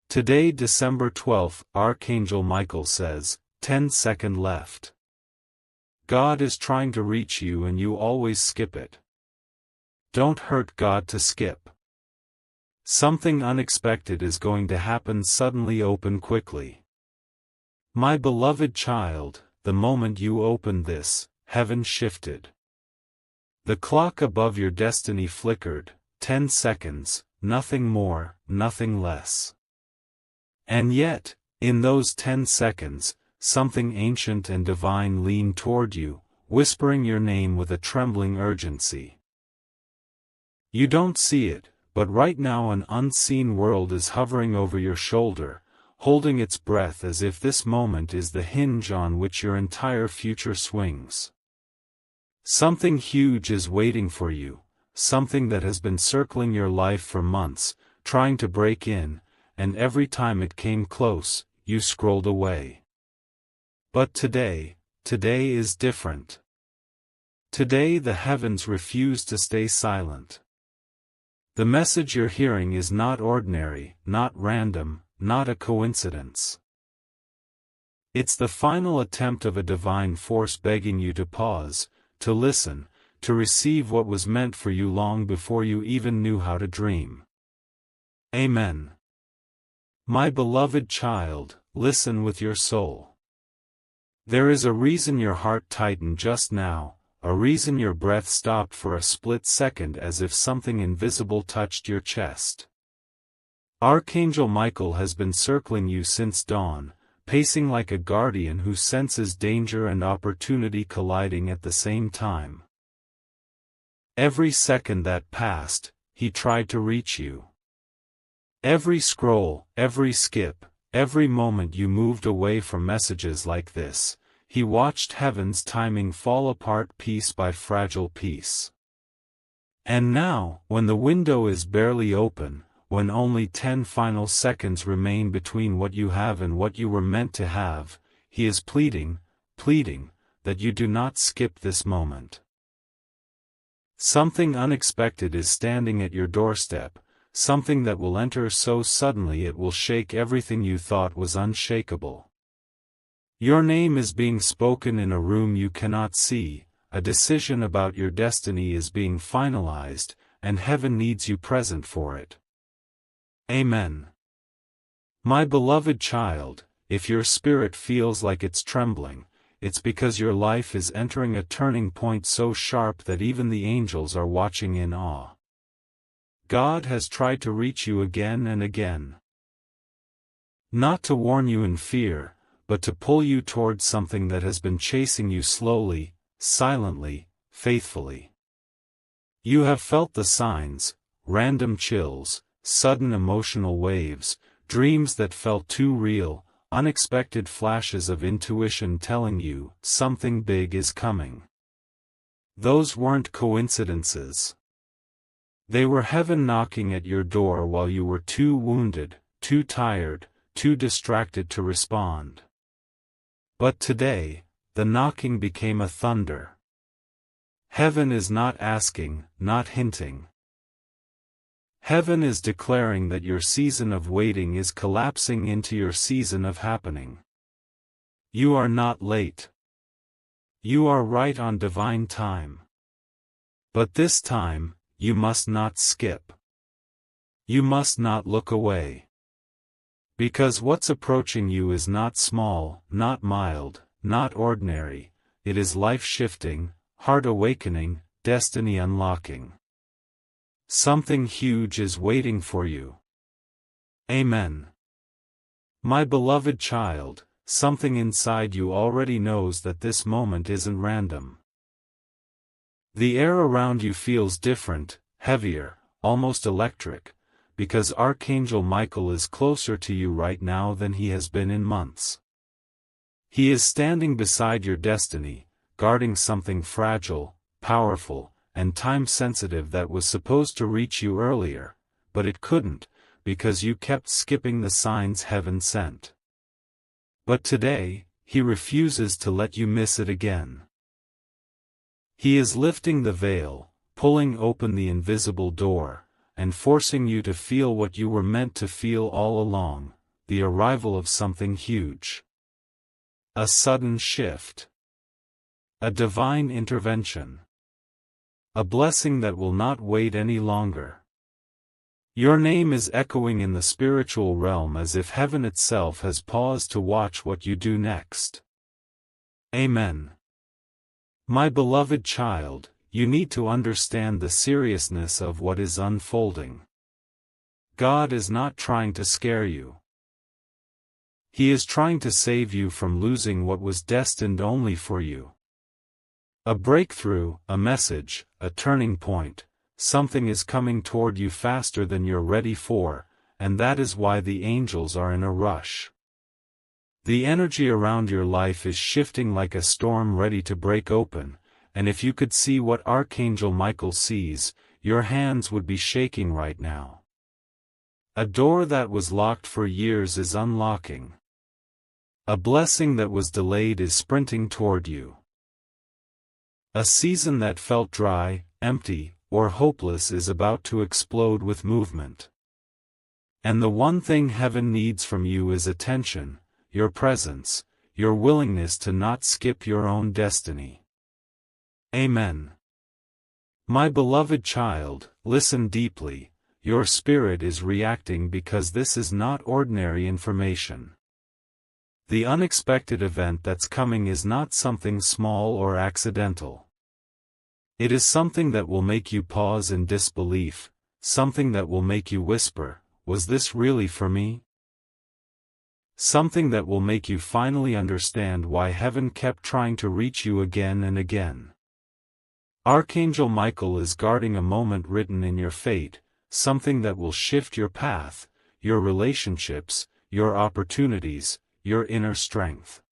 Today, December 12th, Archangel Michael says, 10-second left. God is trying to reach you and you always skip it. Don't hurt God to skip. Something unexpected is going to happen suddenly. Open quickly. My beloved child, the moment you opened this, heaven shifted. The clock above your destiny flickered, 10 seconds, nothing more, nothing less. And yet, in those 10 seconds, something ancient and divine leaned toward you, whispering your name with a trembling urgency. You don't see it, but right now an unseen world is hovering over your shoulder, holding its breath as if this moment is the hinge on which your entire future swings. Something huge is waiting for you, something that has been circling your life for months, trying to break in, and every time it came close, you scrolled away. But today is different. Today the heavens refuse to stay silent. The message you're hearing is not ordinary, not random, not a coincidence. It's the final attempt of a divine force begging you to pause, to listen, to receive what was meant for you long before you even knew how to dream. Amen. My beloved child, listen with your soul. There is a reason your heart tightened just now, a reason your breath stopped for a split second as if something invisible touched your chest. Archangel Michael has been circling you since dawn, pacing like a guardian who senses danger and opportunity colliding at the same time. Every second that passed, he tried to reach you. Every scroll, every skip, every moment you moved away from messages like this, he watched heaven's timing fall apart piece by fragile piece. And now, when the window is barely open, when only 10 final seconds remain between what you have and what you were meant to have, he is pleading, that you do not skip this moment. Something unexpected is standing at your doorstep, something that will enter so suddenly it will shake everything you thought was unshakable. Your name is being spoken in a room you cannot see, a decision about your destiny is being finalized, and heaven needs you present for it. Amen. My beloved child, if your spirit feels like it's trembling, it's because your life is entering a turning point so sharp that even the angels are watching in awe. God has tried to reach you again and again. Not to warn you in fear, but to pull you towards something that has been chasing you slowly, silently, faithfully. You have felt the signs, random chills, sudden emotional waves, dreams that felt too real, unexpected flashes of intuition telling you something big is coming. Those weren't coincidences. They were heaven knocking at your door while you were too wounded, too tired, too distracted to respond. But today, the knocking became a thunder. Heaven is not asking, not hinting. Heaven is declaring that your season of waiting is collapsing into your season of happening. You are not late. You are right on divine time. But this time, you must not skip. You must not look away. Because what's approaching you is not small, not mild, not ordinary, it is life-shifting, heart-awakening, destiny unlocking. Something huge is waiting for you. Amen. My beloved child, something inside you already knows that this moment isn't random. The air around you feels different, heavier, almost electric, because Archangel Michael is closer to you right now than he has been in months. He is standing beside your destiny, guarding something fragile, powerful, and time-sensitive that was supposed to reach you earlier, but it couldn't, because you kept skipping the signs heaven sent. But today, he refuses to let you miss it again. He is lifting the veil, pulling open the invisible door, and forcing you to feel what you were meant to feel all along, the arrival of something huge. A sudden shift. A divine intervention. A blessing that will not wait any longer. Your name is echoing in the spiritual realm as if heaven itself has paused to watch what you do next. Amen. My beloved child, you need to understand the seriousness of what is unfolding. God is not trying to scare you. He is trying to save you from losing what was destined only for you. A breakthrough, a message, a turning point, something is coming toward you faster than you're ready for, and that is why the angels are in a rush. The energy around your life is shifting like a storm ready to break open, and if you could see what Archangel Michael sees, your hands would be shaking right now. A door that was locked for years is unlocking. A blessing that was delayed is sprinting toward you. A season that felt dry, empty, or hopeless is about to explode with movement. And the one thing heaven needs from you is attention, your presence, your willingness to not skip your own destiny. Amen. My beloved child, listen deeply, your spirit is reacting because this is not ordinary information. The unexpected event that's coming is not something small or accidental. It is something that will make you pause in disbelief, something that will make you whisper, "Was this really for me?" Something that will make you finally understand why heaven kept trying to reach you again and again. Archangel Michael is guarding a moment written in your fate, something that will shift your path, your relationships, your opportunities, your inner strength.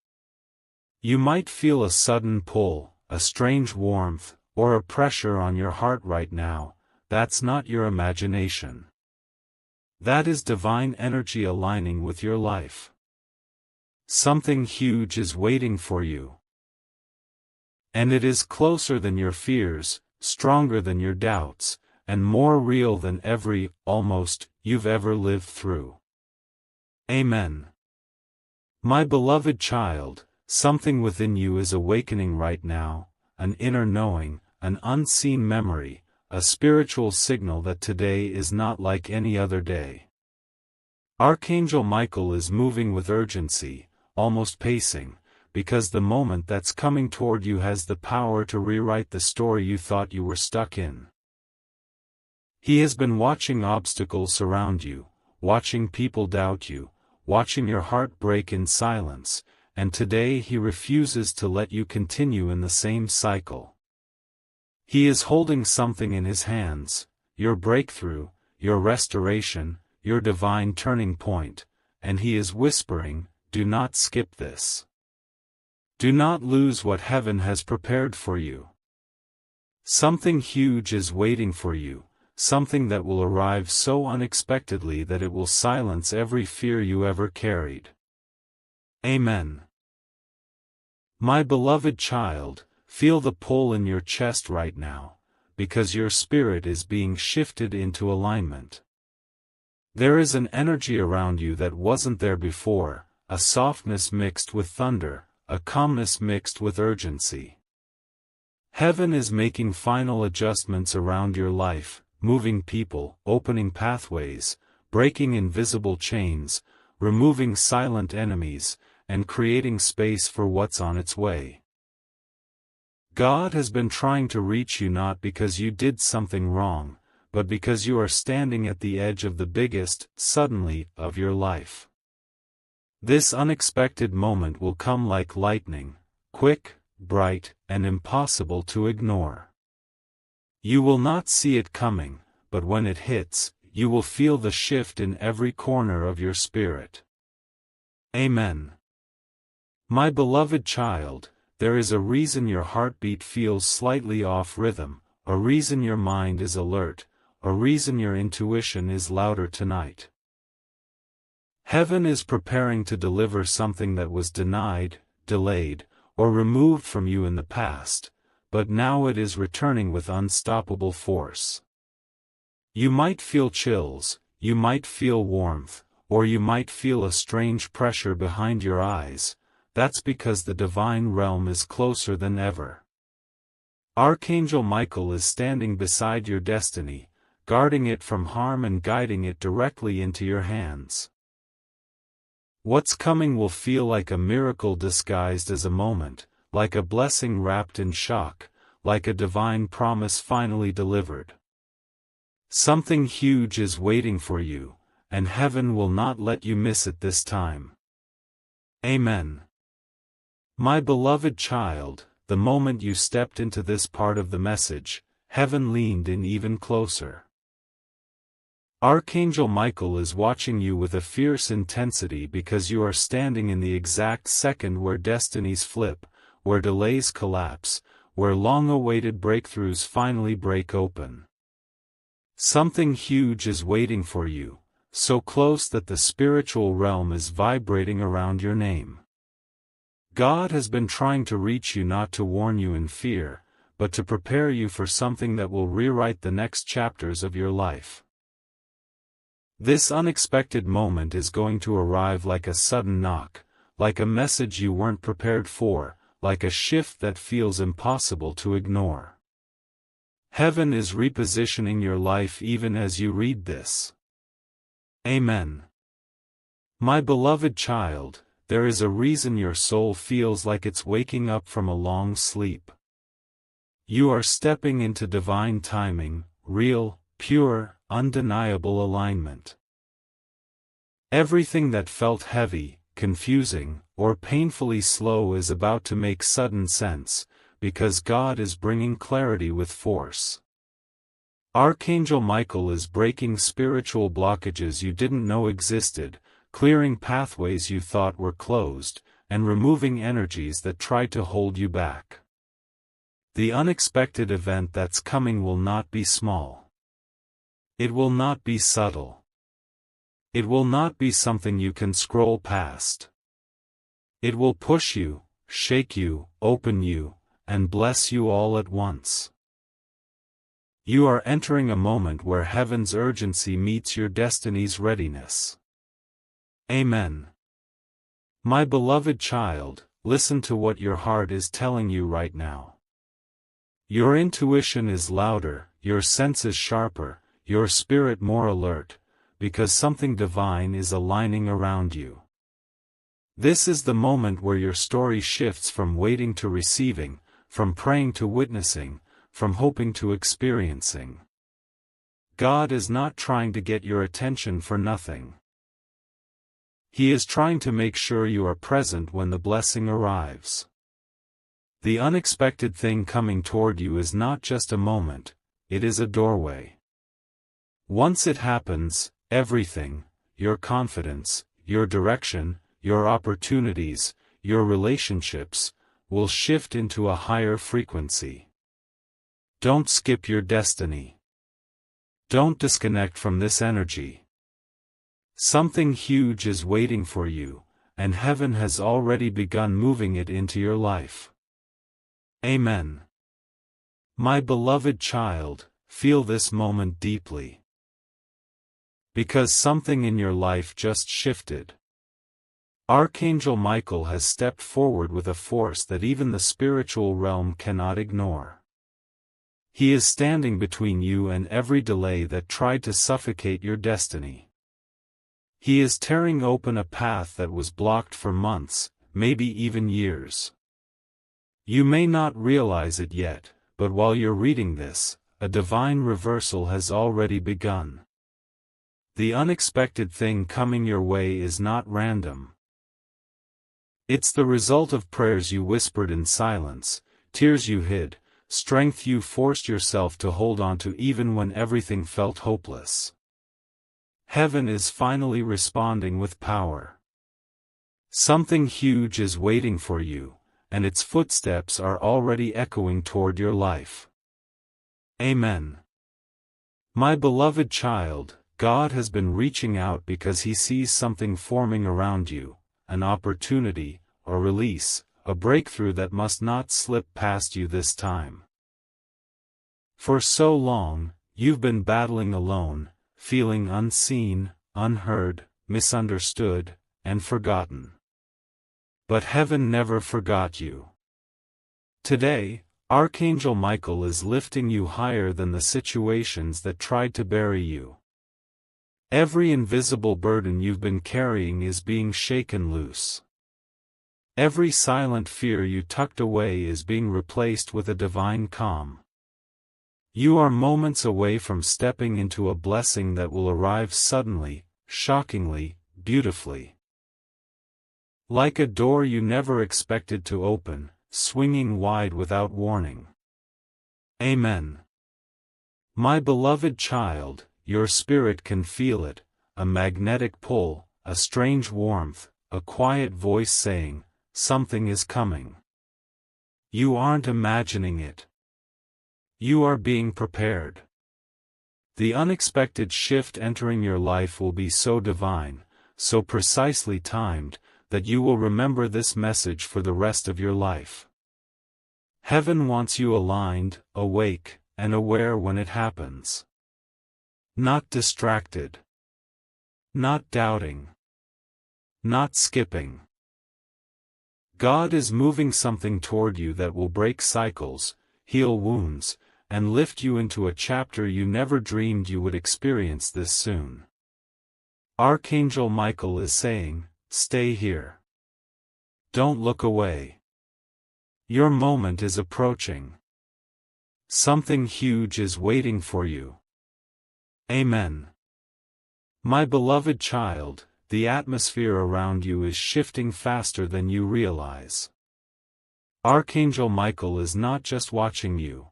You might feel a sudden pull, a strange warmth, or a pressure on your heart right now. That's not your imagination. That is divine energy aligning with your life. Something huge is waiting for you. And it is closer than your fears, stronger than your doubts, and more real than every, almost, you've ever lived through. Amen. My beloved child, something within you is awakening right now, an inner knowing, an unseen memory, a spiritual signal that today is not like any other day. Archangel Michael is moving with urgency, almost pacing, because the moment that's coming toward you has the power to rewrite the story you thought you were stuck in. He has been watching obstacles surround you, watching people doubt you, watching your heart break in silence, and today he refuses to let you continue in the same cycle. He is holding something in his hands, your breakthrough, your restoration, your divine turning point, and he is whispering, "Do not skip this. Do not lose what heaven has prepared for you. Something huge is waiting for you, something that will arrive so unexpectedly that it will silence every fear you ever carried." Amen. My beloved child, feel the pull in your chest right now, because your spirit is being shifted into alignment. There is an energy around you that wasn't there before, a softness mixed with thunder, a calmness mixed with urgency. Heaven is making final adjustments around your life, moving people, opening pathways, breaking invisible chains, removing silent enemies, and creating space for what's on its way. God has been trying to reach you not because you did something wrong, but because you are standing at the edge of the biggest, suddenly, of your life. This unexpected moment will come like lightning, quick, bright, and impossible to ignore. You will not see it coming, but when it hits, you will feel the shift in every corner of your spirit. Amen. My beloved child, there is a reason your heartbeat feels slightly off rhythm, a reason your mind is alert, a reason your intuition is louder tonight. Heaven is preparing to deliver something that was denied, delayed, or removed from you in the past, but now it is returning with unstoppable force. You might feel chills, you might feel warmth, or you might feel a strange pressure behind your eyes. That's because the divine realm is closer than ever. Archangel Michael is standing beside your destiny, guarding it from harm and guiding it directly into your hands. What's coming will feel like a miracle disguised as a moment, like a blessing wrapped in shock, like a divine promise finally delivered. Something huge is waiting for you, and heaven will not let you miss it this time. Amen. My beloved child, the moment you stepped into this part of the message, heaven leaned in even closer. Archangel Michael is watching you with a fierce intensity because you are standing in the exact second where destinies flip, where delays collapse, where long-awaited breakthroughs finally break open. Something huge is waiting for you, so close that the spiritual realm is vibrating around your name. God has been trying to reach you not to warn you in fear, but to prepare you for something that will rewrite the next chapters of your life. This unexpected moment is going to arrive like a sudden knock, like a message you weren't prepared for, like a shift that feels impossible to ignore. Heaven is repositioning your life even as you read this. Amen. My beloved child, there is a reason your soul feels like it's waking up from a long sleep. You are stepping into divine timing, real, pure, undeniable alignment. Everything that felt heavy, confusing, or painfully slow is about to make sudden sense, because God is bringing clarity with force. Archangel Michael is breaking spiritual blockages you didn't know existed, clearing pathways you thought were closed, and removing energies that tried to hold you back. The unexpected event that's coming will not be small. It will not be subtle. It will not be something you can scroll past. It will push you, shake you, open you, and bless you all at once. You are entering a moment where heaven's urgency meets your destiny's readiness. Amen. My beloved child, listen to what your heart is telling you right now. Your intuition is louder, your senses sharper, your spirit more alert, because something divine is aligning around you. This is the moment where your story shifts from waiting to receiving, from praying to witnessing, from hoping to experiencing. God is not trying to get your attention for nothing. He is trying to make sure you are present when the blessing arrives. The unexpected thing coming toward you is not just a moment, it is a doorway. Once it happens, everything, your confidence, your direction, your opportunities, your relationships, will shift into a higher frequency. Don't skip your destiny. Don't disconnect from this energy. Something huge is waiting for you, and heaven has already begun moving it into your life. Amen. My beloved child, feel this moment deeply. Because something in your life just shifted. Archangel Michael has stepped forward with a force that even the spiritual realm cannot ignore. He is standing between you and every delay that tried to suffocate your destiny. He is tearing open a path that was blocked for months, maybe even years. You may not realize it yet, but while you're reading this, a divine reversal has already begun. The unexpected thing coming your way is not random. It's the result of prayers you whispered in silence, tears you hid, strength you forced yourself to hold on to even when everything felt hopeless. Heaven is finally responding with power. Something huge is waiting for you, and its footsteps are already echoing toward your life. Amen. My beloved child, God has been reaching out because He sees something forming around you, an opportunity, a release, a breakthrough that must not slip past you this time. For so long, you've been battling alone, feeling unseen, unheard, misunderstood, and forgotten. But heaven never forgot you. Today, Archangel Michael is lifting you higher than the situations that tried to bury you. Every invisible burden you've been carrying is being shaken loose. Every silent fear you tucked away is being replaced with a divine calm. You are moments away from stepping into a blessing that will arrive suddenly, shockingly, beautifully. Like a door you never expected to open, swinging wide without warning. Amen. My beloved child, your spirit can feel it, a magnetic pull, a strange warmth, a quiet voice saying, something is coming. You aren't imagining it. You are being prepared. The unexpected shift entering your life will be so divine, so precisely timed, that you will remember this message for the rest of your life. Heaven wants you aligned, awake, and aware when it happens. Not distracted. Not doubting. Not skipping. God is moving something toward you that will break cycles, heal wounds, and lift you into a chapter you never dreamed you would experience this soon. Archangel Michael is saying, stay here. Don't look away. Your moment is approaching. Something huge is waiting for you. Amen. My beloved child, the atmosphere around you is shifting faster than you realize. Archangel Michael is not just watching you.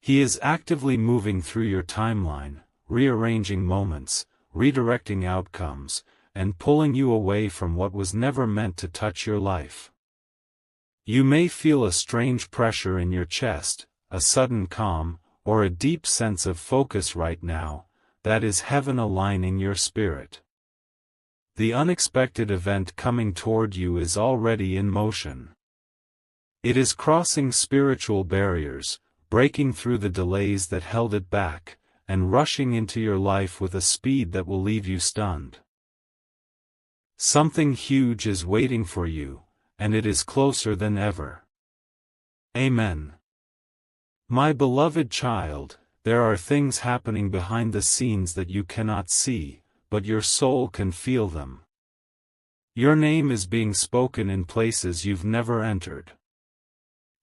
He is actively moving through your timeline, rearranging moments, redirecting outcomes, and pulling you away from what was never meant to touch your life. You may feel a strange pressure in your chest, a sudden calm, or a deep sense of focus right now. That is heaven aligning your spirit. The unexpected event coming toward you is already in motion. It is crossing spiritual barriers, breaking through the delays that held it back, and rushing into your life with a speed that will leave you stunned. Something huge is waiting for you, and it is closer than ever. Amen. My beloved child, there are things happening behind the scenes that you cannot see, but your soul can feel them. Your name is being spoken in places you've never entered.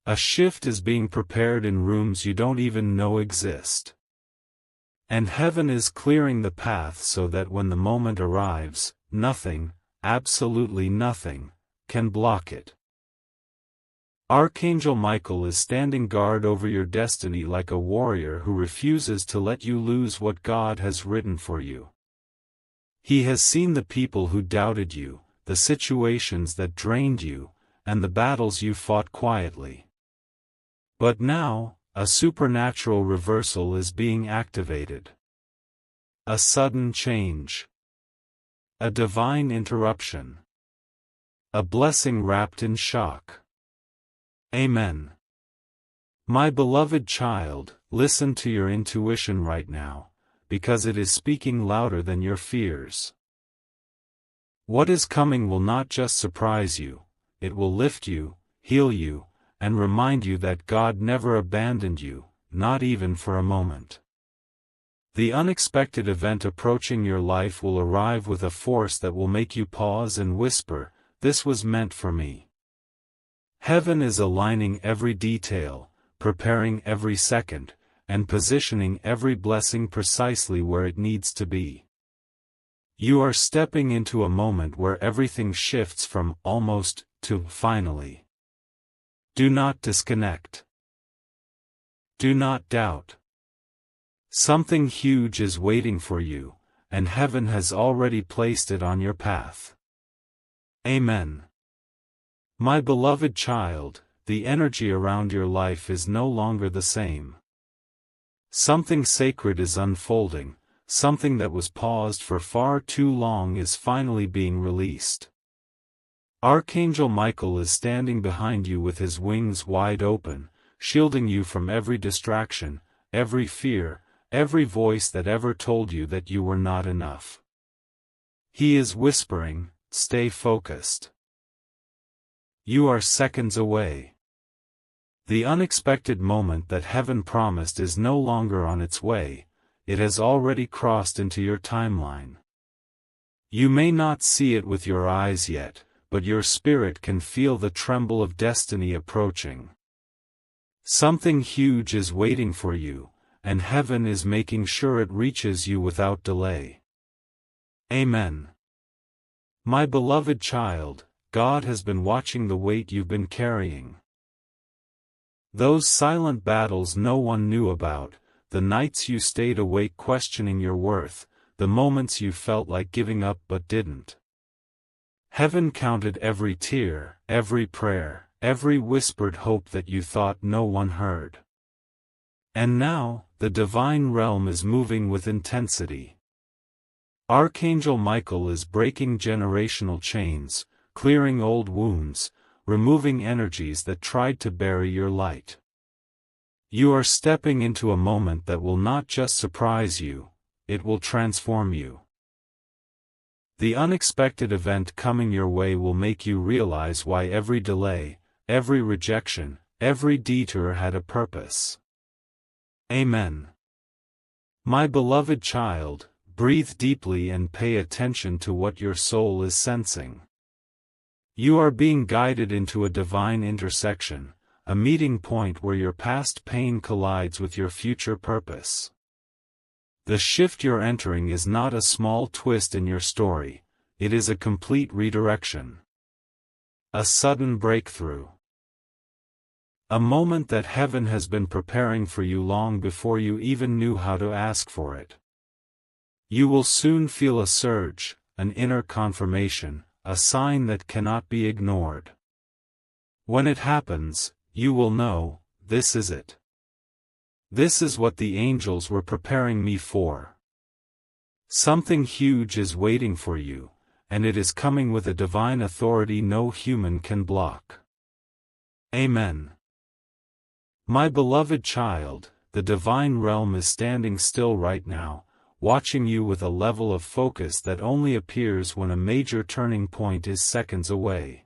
A shift is being prepared in rooms you don't even know exist. And heaven is clearing the path so that when the moment arrives, nothing, absolutely nothing, can block it. Archangel Michael is standing guard over your destiny like a warrior who refuses to let you lose what God has written for you. He has seen the people who doubted you, the situations that drained you, and the battles you fought quietly. But now, a supernatural reversal is being activated. A sudden change. A divine interruption. A blessing wrapped in shock. Amen. My beloved child, listen to your intuition right now, because it is speaking louder than your fears. What is coming will not just surprise you, it will lift you, heal you, and remind you that God never abandoned you, not even for a moment. The unexpected event approaching your life will arrive with a force that will make you pause and whisper, "This was meant for me." Heaven is aligning every detail, preparing every second, and positioning every blessing precisely where it needs to be. You are stepping into a moment where everything shifts from almost to finally. Do not disconnect. Do not doubt. Something huge is waiting for you, and heaven has already placed it on your path. Amen. My beloved child, the energy around your life is no longer the same. Something sacred is unfolding, something that was paused for far too long is finally being released. Archangel Michael is standing behind you with his wings wide open, shielding you from every distraction, every fear, every voice that ever told you that you were not enough. He is whispering, stay focused. You are seconds away. The unexpected moment that heaven promised is no longer on its way, it has already crossed into your timeline. You may not see it with your eyes yet, but your spirit can feel the tremble of destiny approaching. Something huge is waiting for you, and heaven is making sure it reaches you without delay. Amen. My beloved child, God has been watching the weight you've been carrying. Those silent battles no one knew about, the nights you stayed awake questioning your worth, the moments you felt like giving up but didn't. Heaven counted every tear, every prayer, every whispered hope that you thought no one heard. And now, the divine realm is moving with intensity. Archangel Michael is breaking generational chains, clearing old wounds, removing energies that tried to bury your light. You are stepping into a moment that will not just surprise you, it will transform you. The unexpected event coming your way will make you realize why every delay, every rejection, every detour had a purpose. Amen. My beloved child, breathe deeply and pay attention to what your soul is sensing. You are being guided into a divine intersection, a meeting point where your past pain collides with your future purpose. The shift you're entering is not a small twist in your story, it is a complete redirection. A sudden breakthrough. A moment that heaven has been preparing for you long before you even knew how to ask for it. You will soon feel a surge, an inner confirmation, a sign that cannot be ignored. When it happens, you will know, this is it. This is what the angels were preparing me for. Something huge is waiting for you, and it is coming with a divine authority no human can block. Amen. My beloved child, the divine realm is standing still right now, watching you with a level of focus that only appears when a major turning point is seconds away.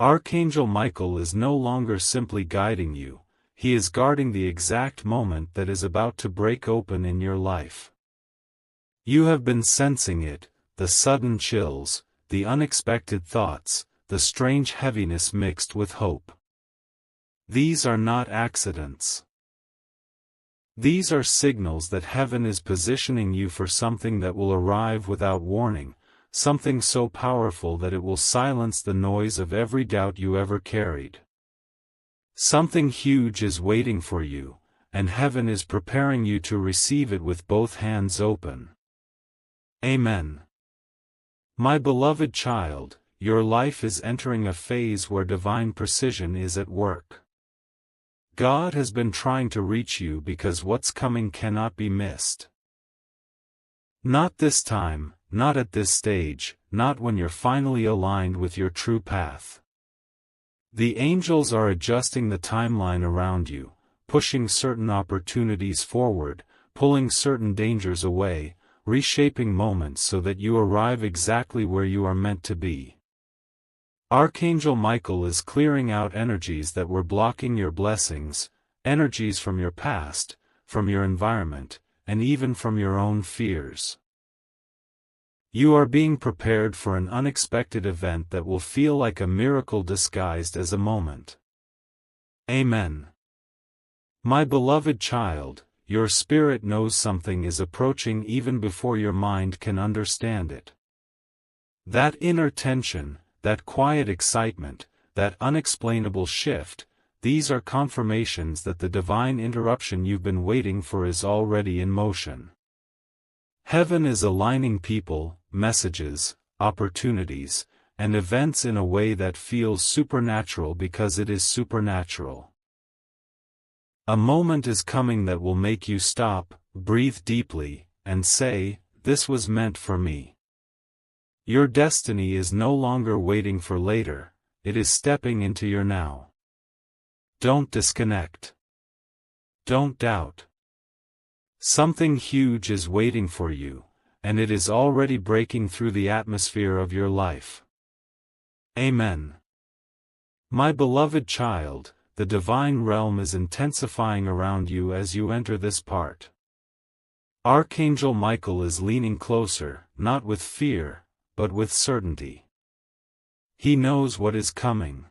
Archangel Michael is no longer simply guiding you, he is guarding the exact moment that is about to break open in your life. You have been sensing it, the sudden chills, the unexpected thoughts, the strange heaviness mixed with hope. These are not accidents. These are signals that heaven is positioning you for something that will arrive without warning, something so powerful that it will silence the noise of every doubt you ever carried. Something huge is waiting for you, and heaven is preparing you to receive it with both hands open. Amen. My beloved child, your life is entering a phase where divine precision is at work. God has been trying to reach you because what's coming cannot be missed. Not this time, not at this stage, not when you're finally aligned with your true path. The angels are adjusting the timeline around you, pushing certain opportunities forward, pulling certain dangers away, reshaping moments so that you arrive exactly where you are meant to be. Archangel Michael is clearing out energies that were blocking your blessings, energies from your past, from your environment, and even from your own fears. You are being prepared for an unexpected event that will feel like a miracle disguised as a moment. Amen. My beloved child, your spirit knows something is approaching even before your mind can understand it. That inner tension, that quiet excitement, that unexplainable shift, these are confirmations that the divine interruption you've been waiting for is already in motion. Heaven is aligning people, messages, opportunities, and events in a way that feels supernatural because it is supernatural. A moment is coming that will make you stop, breathe deeply, and say, "This was meant for me." Your destiny is no longer waiting for later, it is stepping into your now. Don't disconnect. Don't doubt. Something huge is waiting for you, and it is already breaking through the atmosphere of your life. Amen. My beloved child, the divine realm is intensifying around you as you enter this part. Archangel Michael is leaning closer, not with fear, but with certainty. He knows what is coming.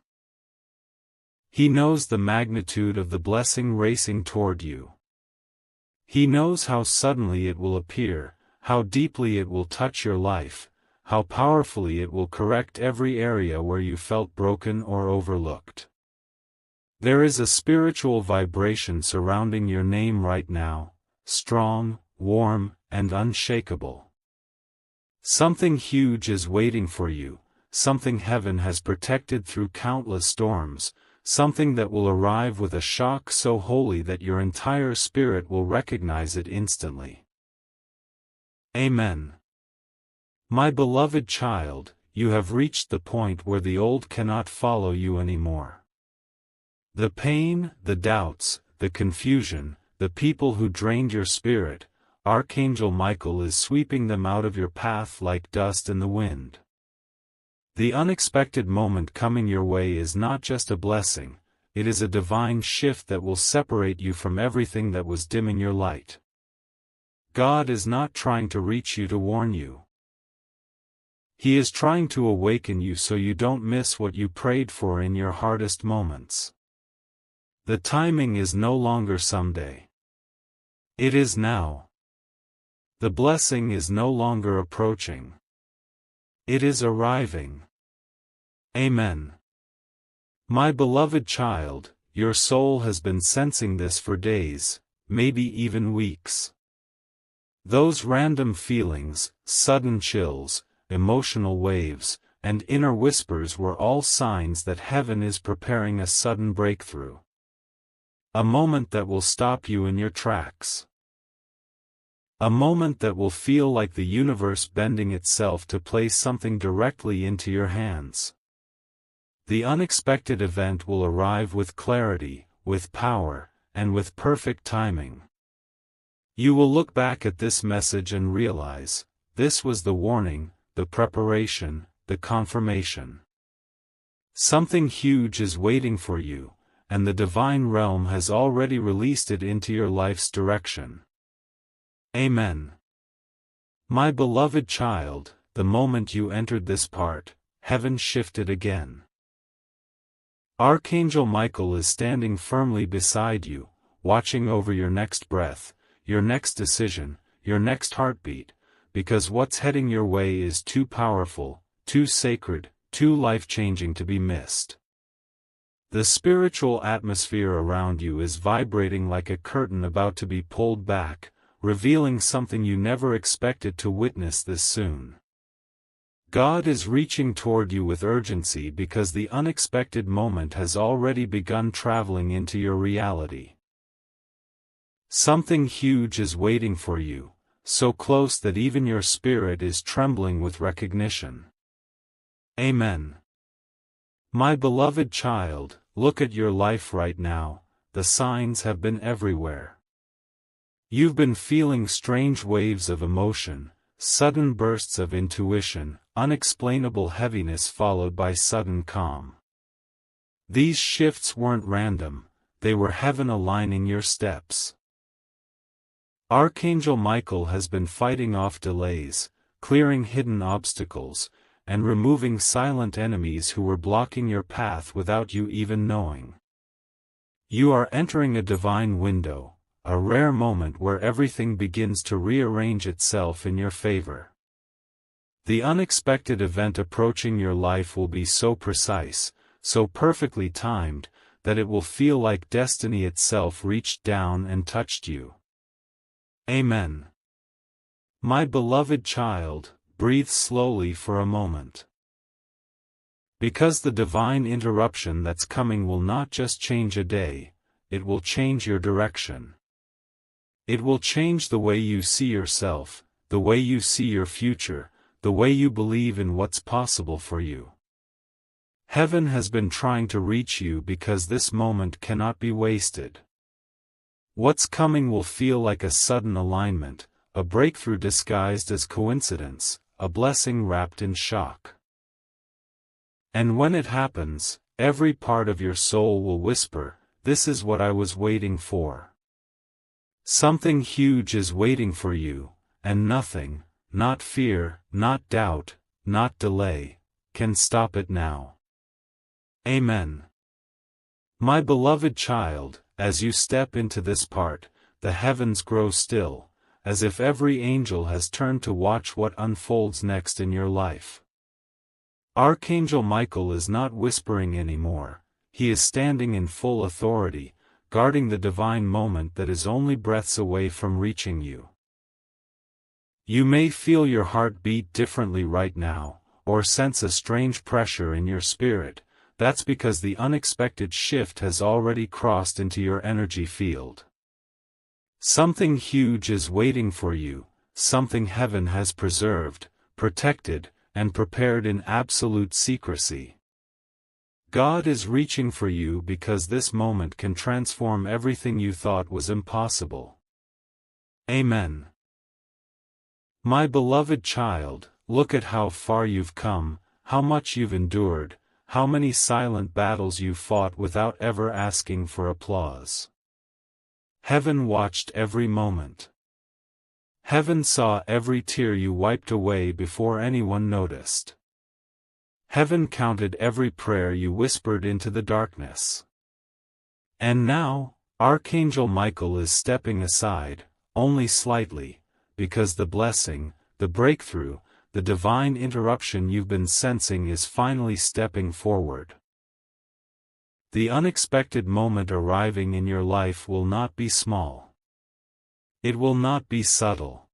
He knows the magnitude of the blessing racing toward you. He knows how suddenly it will appear, how deeply it will touch your life, how powerfully it will correct every area where you felt broken or overlooked. There is a spiritual vibration surrounding your name right now, strong, warm, and unshakable. Something huge is waiting for you, something heaven has protected through countless storms, something that will arrive with a shock so holy that your entire spirit will recognize it instantly. Amen. My beloved child, you have reached the point where the old cannot follow you anymore. The pain, the doubts, the confusion, the people who drained your spirit, Archangel Michael is sweeping them out of your path like dust in the wind. The unexpected moment coming your way is not just a blessing, it is a divine shift that will separate you from everything that was dimming your light. God is not trying to reach you to warn you. He is trying to awaken you so you don't miss what you prayed for in your hardest moments. The timing is no longer someday. It is now. The blessing is no longer approaching. It is arriving. Amen. My beloved child, your soul has been sensing this for days, maybe even weeks. Those random feelings, sudden chills, emotional waves, and inner whispers were all signs that heaven is preparing a sudden breakthrough. A moment that will stop you in your tracks. A moment that will feel like the universe bending itself to place something directly into your hands. The unexpected event will arrive with clarity, with power, and with perfect timing. You will look back at this message and realize, this was the warning, the preparation, the confirmation. Something huge is waiting for you, and the divine realm has already released it into your life's direction. Amen. My beloved child, the moment you entered this part, heaven shifted again. Archangel Michael is standing firmly beside you, watching over your next breath, your next decision, your next heartbeat, because what's heading your way is too powerful, too sacred, too life-changing to be missed. The spiritual atmosphere around you is vibrating like a curtain about to be pulled back, revealing something you never expected to witness this soon. God is reaching toward you with urgency because the unexpected moment has already begun traveling into your reality. Something huge is waiting for you, so close that even your spirit is trembling with recognition. Amen. My beloved child, look at your life right now, the signs have been everywhere. You've been feeling strange waves of emotion, sudden bursts of intuition, unexplainable heaviness followed by sudden calm. These shifts weren't random, they were heaven aligning your steps. Archangel Michael has been fighting off delays, clearing hidden obstacles, and removing silent enemies who were blocking your path without you even knowing. You are entering a divine window, a rare moment where everything begins to rearrange itself in your favor. The unexpected event approaching your life will be so precise, so perfectly timed, that it will feel like destiny itself reached down and touched you. Amen. My beloved child, breathe slowly for a moment. Because the divine interruption that's coming will not just change a day, it will change your direction. It will change the way you see yourself, the way you see your future, the way you believe in what's possible for you. Heaven has been trying to reach you because this moment cannot be wasted. What's coming will feel like a sudden alignment, a breakthrough disguised as coincidence, a blessing wrapped in shock. And when it happens, every part of your soul will whisper, "This is what I was waiting for." Something huge is waiting for you, and nothing, not fear, not doubt, not delay, can stop it now. Amen. My beloved child, as you step into this part, the heavens grow still, as if every angel has turned to watch what unfolds next in your life. Archangel Michael is not whispering anymore, he is standing in full authority, guarding the divine moment that is only breaths away from reaching you. You may feel your heart beat differently right now, or sense a strange pressure in your spirit. That's because the unexpected shift has already crossed into your energy field. Something huge is waiting for you, something heaven has preserved, protected, and prepared in absolute secrecy. God is reaching for you because this moment can transform everything you thought was impossible. Amen. My beloved child, look at how far you've come, how much you've endured, how many silent battles you fought without ever asking for applause. Heaven watched every moment. Heaven saw every tear you wiped away before anyone noticed. Heaven counted every prayer you whispered into the darkness. And now, Archangel Michael is stepping aside, only slightly, because the blessing, the breakthrough, the divine interruption you've been sensing is finally stepping forward. The unexpected moment arriving in your life will not be small. It will not be subtle.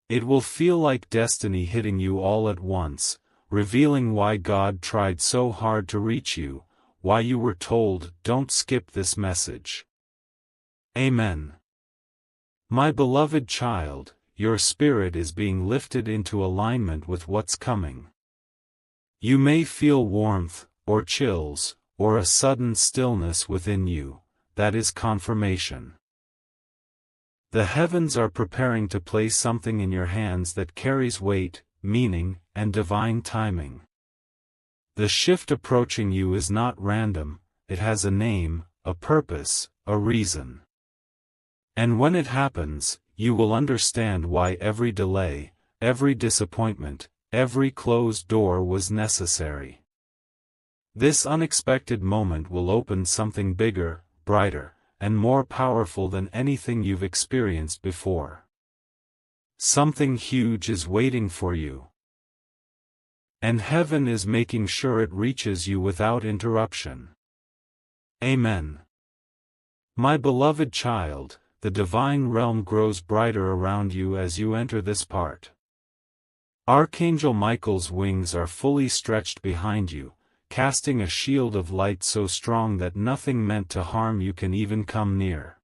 It will feel like destiny hitting you all at once, revealing why God tried so hard to reach you, why you were told, "Don't skip this message." Amen. My beloved child, your spirit is being lifted into alignment with what's coming. You may feel warmth, or chills, or a sudden stillness within you. That is confirmation. The heavens are preparing to place something in your hands that carries weight, meaning, and divine timing. The shift approaching you is not random, it has a name, a purpose, a reason. And when it happens, you will understand why every delay, every disappointment, every closed door was necessary. This unexpected moment will open something bigger, brighter, and more powerful than anything you've experienced before. Something huge is waiting for you. And heaven is making sure it reaches you without interruption. Amen. My beloved child, the divine realm grows brighter around you as you enter this part. Archangel Michael's wings are fully stretched behind you, casting a shield of light so strong that nothing meant to harm you can even come near.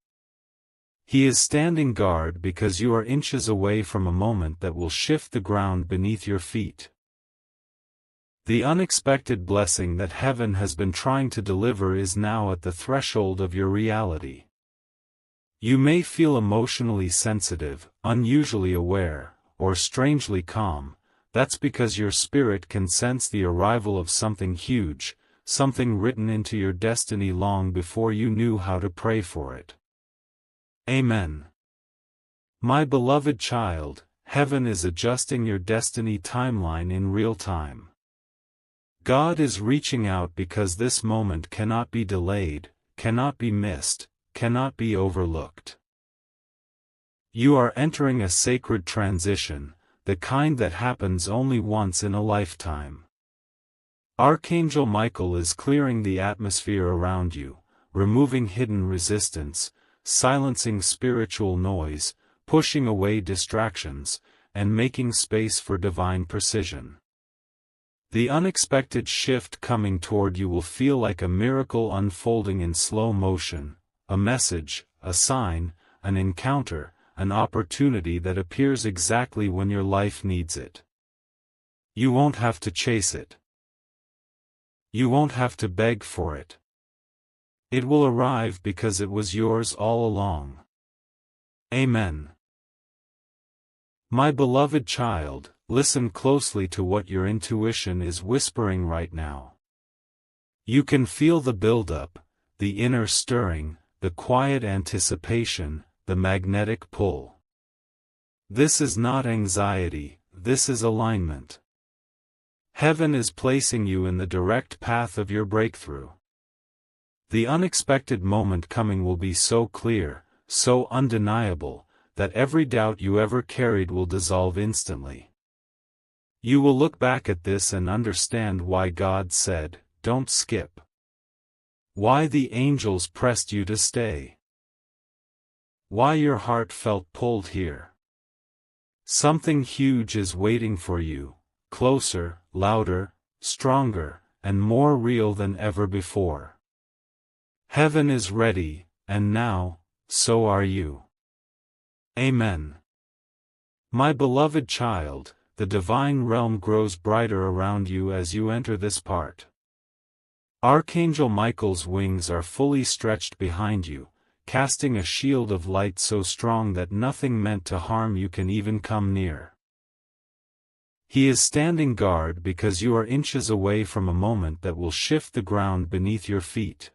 He is standing guard because you are inches away from a moment that will shift the ground beneath your feet. The unexpected blessing that heaven has been trying to deliver is now at the threshold of your reality. You may feel emotionally sensitive, unusually aware, or strangely calm. That's because your spirit can sense the arrival of something huge, something written into your destiny long before you knew how to pray for it. Amen. My beloved child, heaven is adjusting your destiny timeline in real time. God is reaching out because this moment cannot be delayed, cannot be missed, cannot be overlooked. You are entering a sacred transition, the kind that happens only once in a lifetime. Archangel Michael is clearing the atmosphere around you, removing hidden resistance, silencing spiritual noise, pushing away distractions, and making space for divine precision. The unexpected shift coming toward you will feel like a miracle unfolding in slow motion, a message, a sign, an encounter, an opportunity that appears exactly when your life needs it. You won't have to chase it. You won't have to beg for it. It will arrive because it was yours all along. Amen. My beloved child, listen closely to what your intuition is whispering right now. You can feel the buildup, the inner stirring, the quiet anticipation, the magnetic pull. This is not anxiety, this is alignment. Heaven is placing you in the direct path of your breakthrough. The unexpected moment coming will be so clear, so undeniable, that every doubt you ever carried will dissolve instantly. You will look back at this and understand why God said, "Don't skip." Why the angels pressed you to stay. Why your heart felt pulled here. Something huge is waiting for you, closer, louder, stronger, and more real than ever before. Heaven is ready, and now, so are you. Amen. My beloved child, the divine realm grows brighter around you as you enter this part. Archangel Michael's wings are fully stretched behind you, casting a shield of light so strong that nothing meant to harm you can even come near. He is standing guard because you are inches away from a moment that will shift the ground beneath your feet.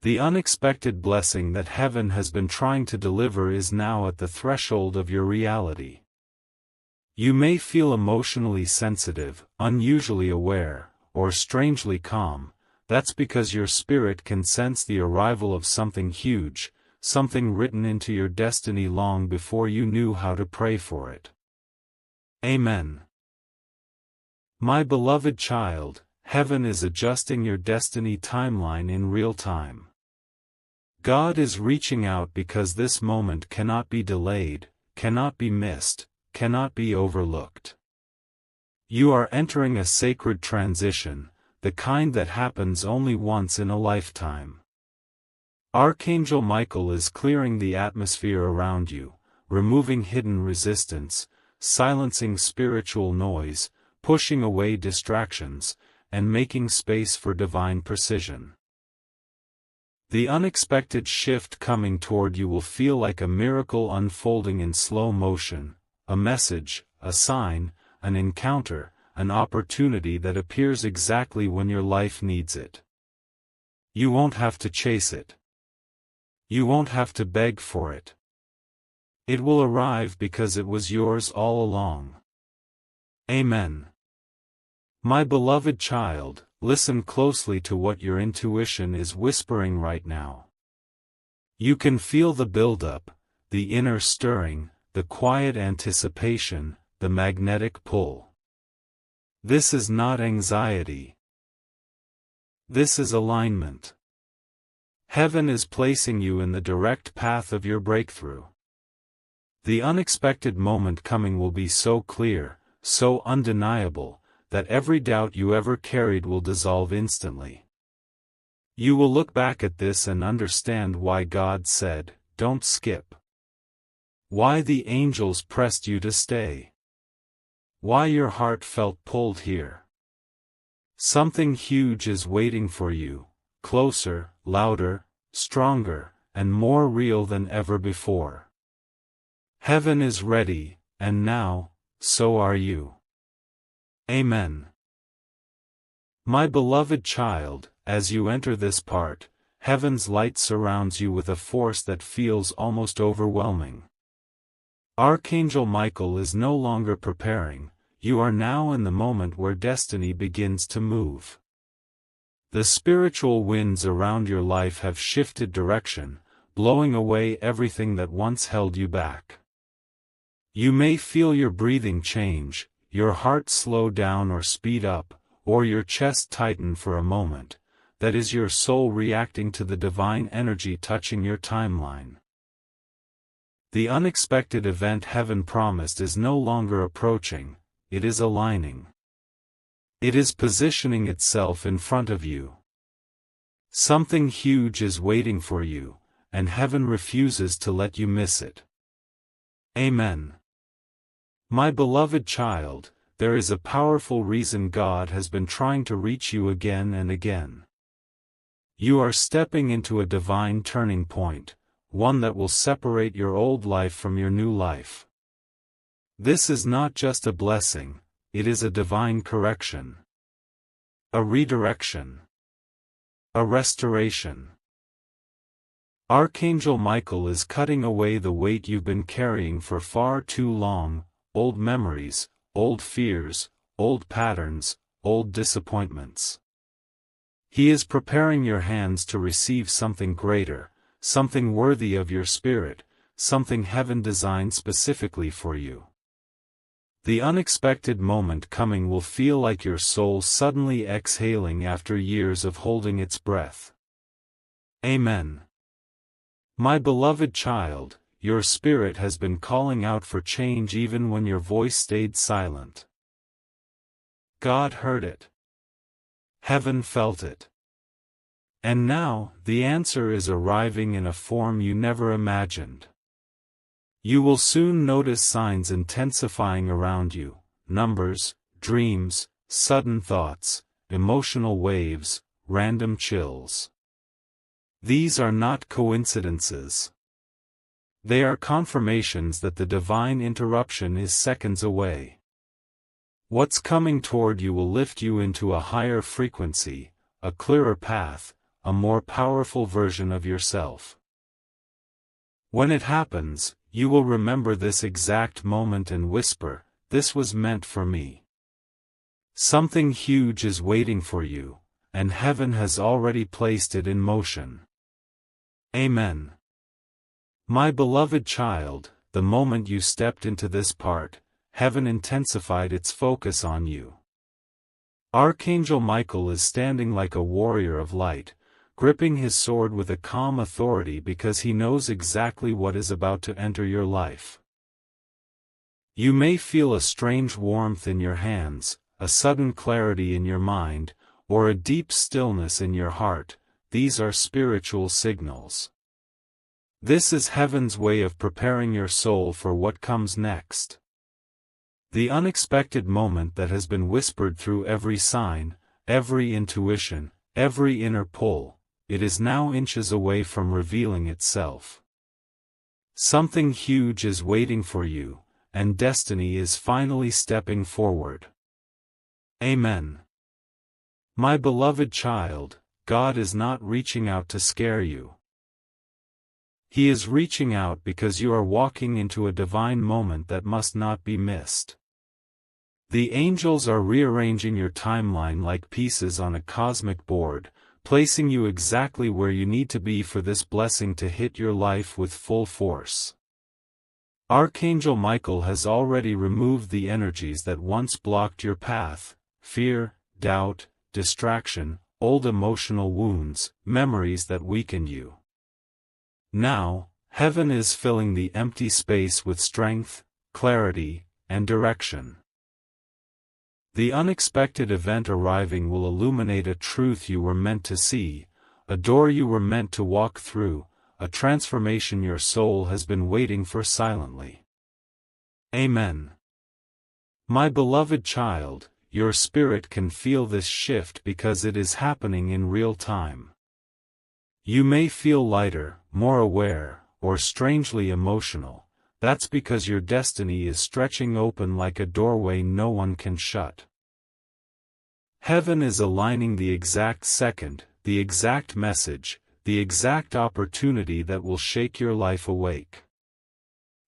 The unexpected blessing that heaven has been trying to deliver is now at the threshold of your reality. You may feel emotionally sensitive, unusually aware, or strangely calm. That's because your spirit can sense the arrival of something huge, something written into your destiny long before you knew how to pray for it. Amen. My beloved child, heaven is adjusting your destiny timeline in real time. God is reaching out because this moment cannot be delayed, cannot be missed, cannot be overlooked. You are entering a sacred transition, the kind that happens only once in a lifetime. Archangel Michael is clearing the atmosphere around you, removing hidden resistance, silencing spiritual noise, pushing away distractions, and making space for divine precision. The unexpected shift coming toward you will feel like a miracle unfolding in slow motion, a message, a sign, an encounter, an opportunity that appears exactly when your life needs it. You won't have to chase it. You won't have to beg for it. It will arrive because it was yours all along. Amen. My beloved child, listen closely to what your intuition is whispering right now. You can feel the buildup, the inner stirring, the quiet anticipation, the magnetic pull. This is not anxiety. This is alignment. Heaven is placing you in the direct path of your breakthrough. The unexpected moment coming will be so clear, so undeniable, that every doubt you ever carried will dissolve instantly. You will look back at this and understand why God said, "Don't skip." Why the angels pressed you to stay. Why your heart felt pulled here. Something huge is waiting for you, closer, louder, stronger, and more real than ever before. Heaven is ready, and now, so are you. Amen. My beloved child, as you enter this part, heaven's light surrounds you with a force that feels almost overwhelming. Archangel Michael is no longer preparing, you are now in the moment where destiny begins to move. The spiritual winds around your life have shifted direction, blowing away everything that once held you back. You may feel your breathing change, your heart slow down or speed up, or your chest tighten for a moment. That is your soul reacting to the divine energy touching your timeline. The unexpected event heaven promised is no longer approaching, it is aligning. It is positioning itself in front of you. Something huge is waiting for you, and heaven refuses to let you miss it. Amen. My beloved child, there is a powerful reason God has been trying to reach you again and again. You are stepping into a divine turning point, one that will separate your old life from your new life. This is not just a blessing, it is a divine correction. A redirection. A restoration. Archangel Michael is cutting away the weight you've been carrying for far too long, old memories, old fears, old patterns, old disappointments. He is preparing your hands to receive something greater, something worthy of your spirit, something heaven designed specifically for you. The unexpected moment coming will feel like your soul suddenly exhaling after years of holding its breath. Amen. My beloved child, your spirit has been calling out for change even when your voice stayed silent. God heard it. Heaven felt it. And now, the answer is arriving in a form you never imagined. You will soon notice signs intensifying around you: numbers, dreams, sudden thoughts, emotional waves, random chills. These are not coincidences. They are confirmations that the divine interruption is seconds away. What's coming toward you will lift you into a higher frequency, a clearer path, a more powerful version of yourself. When it happens, you will remember this exact moment and whisper, "This was meant for me." Something huge is waiting for you, and heaven has already placed it in motion. Amen. My beloved child, the moment you stepped into this part, heaven intensified its focus on you. Archangel Michael is standing like a warrior of light, gripping his sword with a calm authority because he knows exactly what is about to enter your life. You may feel a strange warmth in your hands, a sudden clarity in your mind, or a deep stillness in your heart. These are spiritual signals. This is heaven's way of preparing your soul for what comes next. The unexpected moment that has been whispered through every sign, every intuition, every inner pull, it is now inches away from revealing itself. Something huge is waiting for you, and destiny is finally stepping forward. Amen. My beloved child, God is not reaching out to scare you. He is reaching out because you are walking into a divine moment that must not be missed. The angels are rearranging your timeline like pieces on a cosmic board, placing you exactly where you need to be for this blessing to hit your life with full force. Archangel Michael has already removed the energies that once blocked your path: fear, doubt, distraction, old emotional wounds, memories that weakened you. Now, heaven is filling the empty space with strength, clarity, and direction. The unexpected event arriving will illuminate a truth you were meant to see, a door you were meant to walk through, a transformation your soul has been waiting for silently. Amen. My beloved child, your spirit can feel this shift because it is happening in real time. You may feel lighter, more aware, or strangely emotional. That's because your destiny is stretching open like a doorway no one can shut. Heaven is aligning the exact second, the exact message, the exact opportunity that will shake your life awake.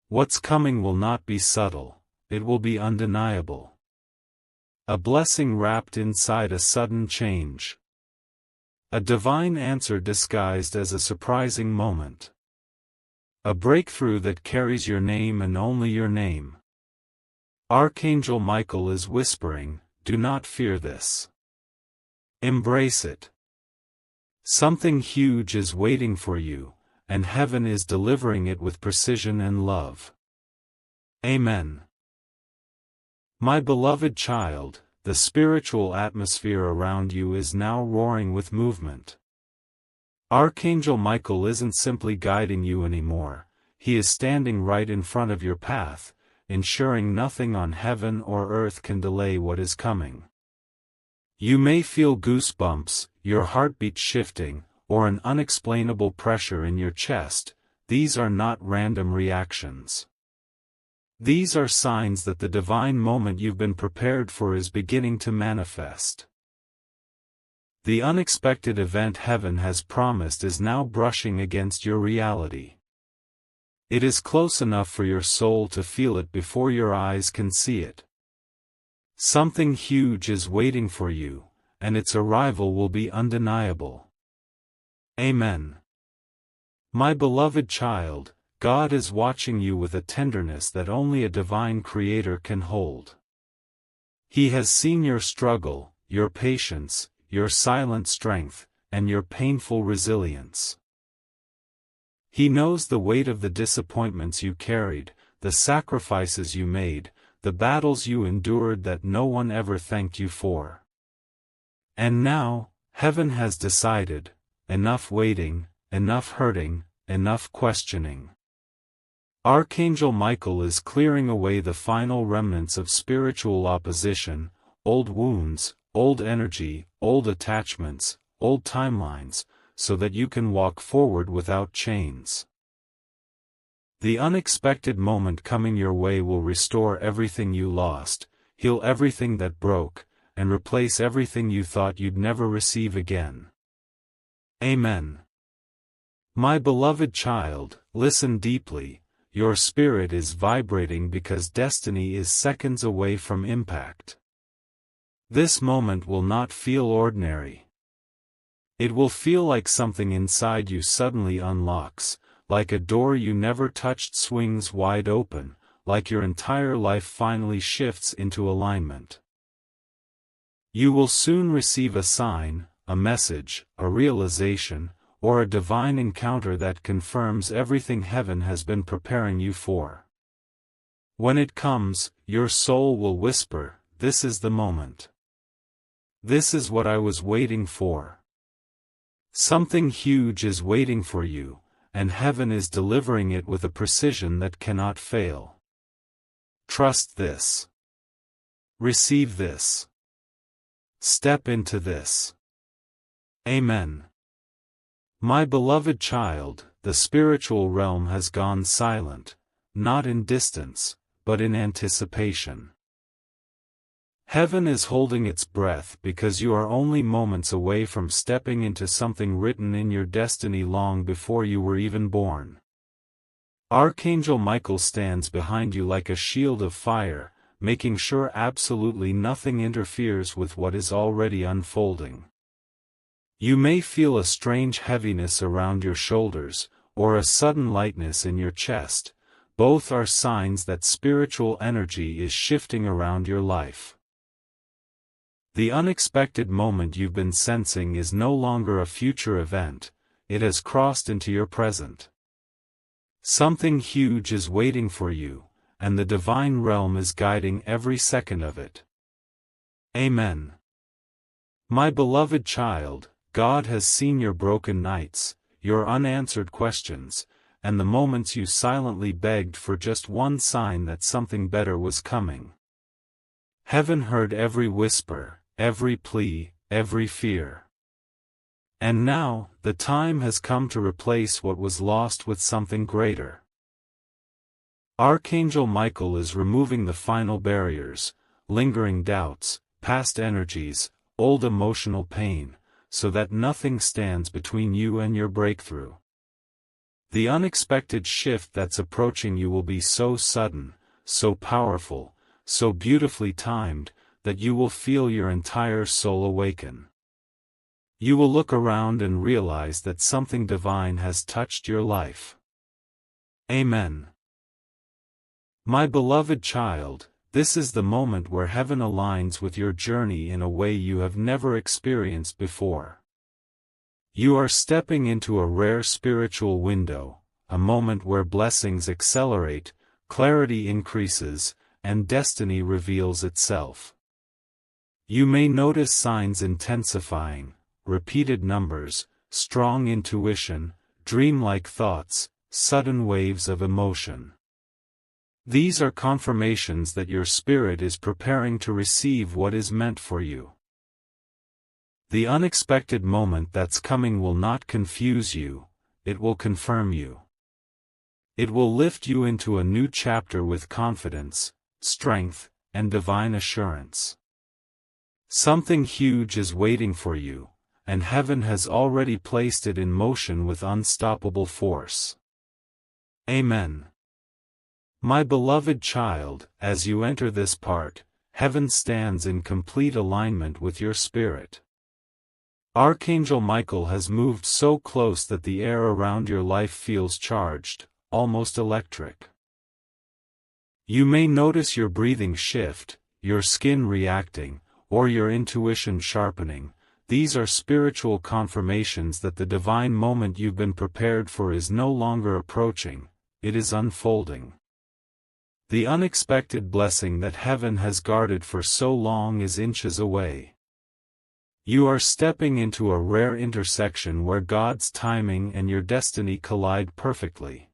What's coming will not be subtle, it will be undeniable. A blessing wrapped inside a sudden change. A divine answer disguised as a surprising moment. A breakthrough that carries your name and only your name. Archangel Michael is whispering, "Do not fear this. Embrace it. Something huge is waiting for you, and heaven is delivering it with precision and love." Amen. My beloved child, the spiritual atmosphere around you is now roaring with movement. Archangel Michael isn't simply guiding you anymore, he is standing right in front of your path, ensuring nothing on heaven or earth can delay what is coming. You may feel goosebumps, your heartbeat shifting, or an unexplainable pressure in your chest. These are not random reactions. These are signs that the divine moment you've been prepared for is beginning to manifest. The unexpected event heaven has promised is now brushing against your reality. It is close enough for your soul to feel it before your eyes can see it. Something huge is waiting for you, and its arrival will be undeniable. Amen. My beloved child, God is watching you with a tenderness that only a divine Creator can hold. He has seen your struggle, your patience, your silent strength, and your painful resilience. He knows the weight of the disappointments you carried, the sacrifices you made, the battles you endured that no one ever thanked you for. And now, heaven has decided, enough waiting, enough hurting, enough questioning. Archangel Michael is clearing away the final remnants of spiritual opposition, old wounds, old energy, old attachments, old timelines, so that you can walk forward without chains. The unexpected moment coming your way will restore everything you lost, heal everything that broke, and replace everything you thought you'd never receive again. Amen. My beloved child, listen deeply. Your spirit is vibrating because destiny is seconds away from impact. This moment will not feel ordinary. It will feel like something inside you suddenly unlocks, like a door you never touched swings wide open, like your entire life finally shifts into alignment. You will soon receive a sign, a message, a realization, or a divine encounter that confirms everything heaven has been preparing you for. When it comes, your soul will whisper, "This is the moment. This is what I was waiting for." Something huge is waiting for you, and heaven is delivering it with a precision that cannot fail. Trust this. Receive this. Step into this. Amen. My beloved child, the spiritual realm has gone silent, not in distance, but in anticipation. Heaven is holding its breath because you are only moments away from stepping into something written in your destiny long before you were even born. Archangel Michael stands behind you like a shield of fire, making sure absolutely nothing interferes with what is already unfolding. You may feel a strange heaviness around your shoulders, or a sudden lightness in your chest. Both are signs that spiritual energy is shifting around your life. The unexpected moment you've been sensing is no longer a future event, it has crossed into your present. Something huge is waiting for you, and the divine realm is guiding every second of it. Amen. My beloved child, God has seen your broken nights, your unanswered questions, and the moments you silently begged for just one sign that something better was coming. Heaven heard every whisper, every plea, every fear. And now, the time has come to replace what was lost with something greater. Archangel Michael is removing the final barriers, lingering doubts, past energies, old emotional pain, so that nothing stands between you and your breakthrough. The unexpected shift that's approaching you will be so sudden, so powerful, so beautifully timed, that you will feel your entire soul awaken. You will look around and realize that something divine has touched your life. Amen. My beloved child, this is the moment where heaven aligns with your journey in a way you have never experienced before. You are stepping into a rare spiritual window, a moment where blessings accelerate, clarity increases, and destiny reveals itself. You may notice signs intensifying, repeated numbers, strong intuition, dreamlike thoughts, sudden waves of emotion. These are confirmations that your spirit is preparing to receive what is meant for you. The unexpected moment that's coming will not confuse you, it will confirm you. It will lift you into a new chapter with confidence, strength, and divine assurance. Something huge is waiting for you, and heaven has already placed it in motion with unstoppable force. Amen. My beloved child, as you enter this part, heaven stands in complete alignment with your spirit. Archangel Michael has moved so close that the air around your life feels charged, almost electric. You may notice your breathing shift, your skin reacting, or your intuition sharpening. These are spiritual confirmations that the divine moment you've been prepared for is no longer approaching, it is unfolding. The unexpected blessing that heaven has guarded for so long is inches away. You are stepping into a rare intersection where God's timing and your destiny collide perfectly.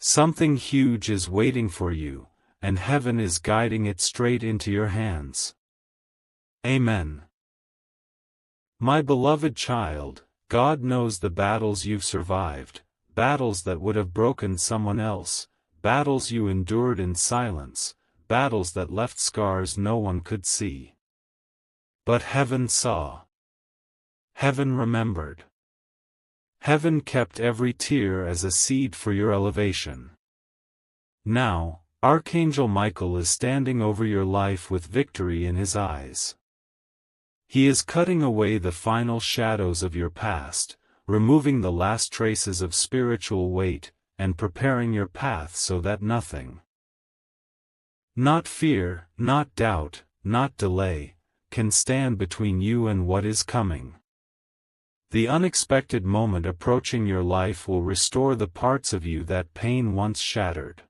Something huge is waiting for you, and heaven is guiding it straight into your hands. Amen. My beloved child, God knows the battles you've survived, battles that would have broken someone else, battles you endured in silence, battles that left scars no one could see. But heaven saw. Heaven remembered. Heaven kept every tear as a seed for your elevation. Now, Archangel Michael is standing over your life with victory in his eyes. He is cutting away the final shadows of your past, removing the last traces of spiritual weight, and preparing your path so that nothing, not fear, not doubt, not delay, can stand between you and what is coming. The unexpected moment approaching your life will restore the parts of you that pain once shattered.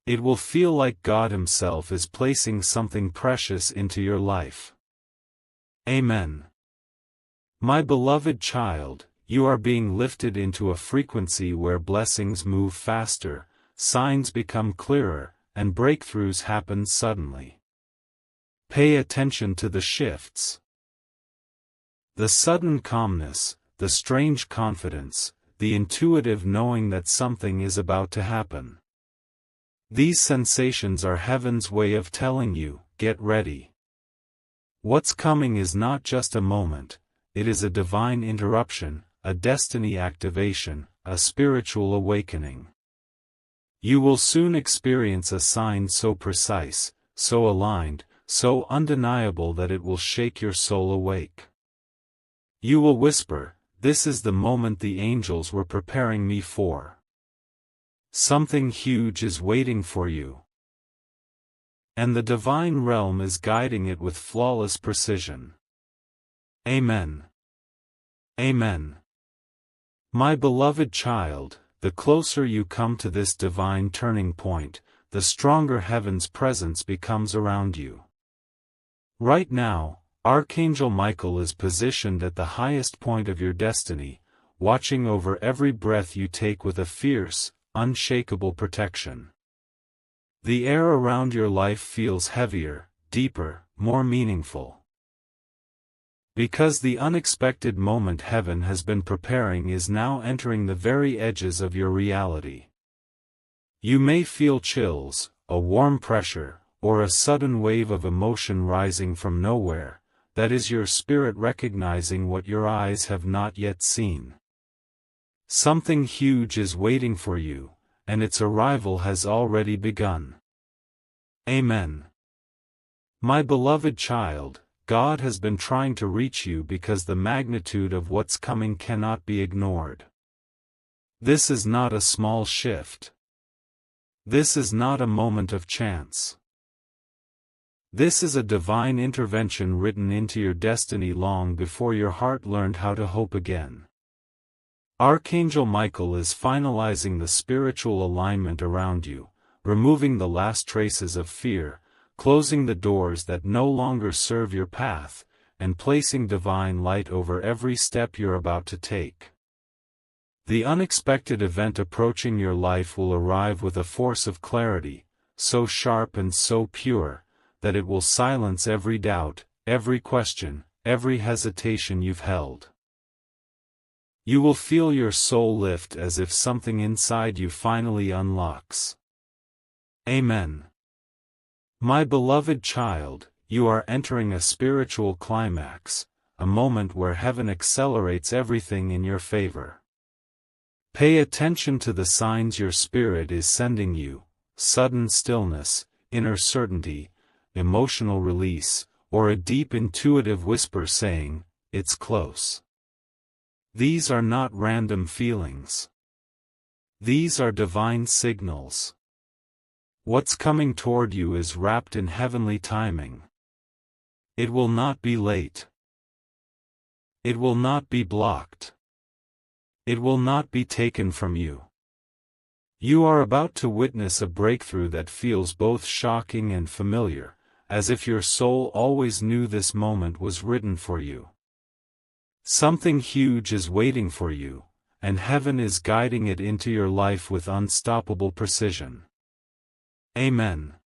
It will feel like God Himself is placing something precious into your life. Amen. My beloved child, you are being lifted into a frequency where blessings move faster, signs become clearer, and breakthroughs happen suddenly. Pay attention to the shifts. The sudden calmness, the strange confidence, the intuitive knowing that something is about to happen. These sensations are heaven's way of telling you, get ready. What's coming is not just a moment, it is a divine interruption, a destiny activation, a spiritual awakening. You will soon experience a sign so precise, so aligned, so undeniable that it will shake your soul awake. You will whisper, "This is the moment the angels were preparing me for. Something huge is waiting for you." And the divine realm is guiding it with flawless precision. Amen. Amen. My beloved child, the closer you come to this divine turning point, the stronger heaven's presence becomes around you. Right now, Archangel Michael is positioned at the highest point of your destiny, watching over every breath you take with a fierce, unshakable protection. The air around your life feels heavier, deeper, more meaningful. Because the unexpected moment heaven has been preparing is now entering the very edges of your reality. You may feel chills, a warm pressure, or a sudden wave of emotion rising from nowhere. That is your spirit recognizing what your eyes have not yet seen. Something huge is waiting for you, and its arrival has already begun. Amen. My beloved child, God has been trying to reach you because the magnitude of what's coming cannot be ignored. This is not a small shift. This is not a moment of chance. This is a divine intervention written into your destiny long before your heart learned how to hope again. Archangel Michael is finalizing the spiritual alignment around you, removing the last traces of fear, closing the doors that no longer serve your path, and placing divine light over every step you're about to take. The unexpected event approaching your life will arrive with a force of clarity, so sharp and so pure, that it will silence every doubt, every question, every hesitation you've held. You will feel your soul lift as if something inside you finally unlocks. Amen. My beloved child, you are entering a spiritual climax, a moment where heaven accelerates everything in your favor. Pay attention to the signs your spirit is sending you: sudden stillness, inner certainty, emotional release, or a deep intuitive whisper saying, "It's close." These are not random feelings. These are divine signals. What's coming toward you is wrapped in heavenly timing. It will not be late. It will not be blocked. It will not be taken from you. You are about to witness a breakthrough that feels both shocking and familiar, as if your soul always knew this moment was written for you. Something huge is waiting for you, and heaven is guiding it into your life with unstoppable precision. Amen.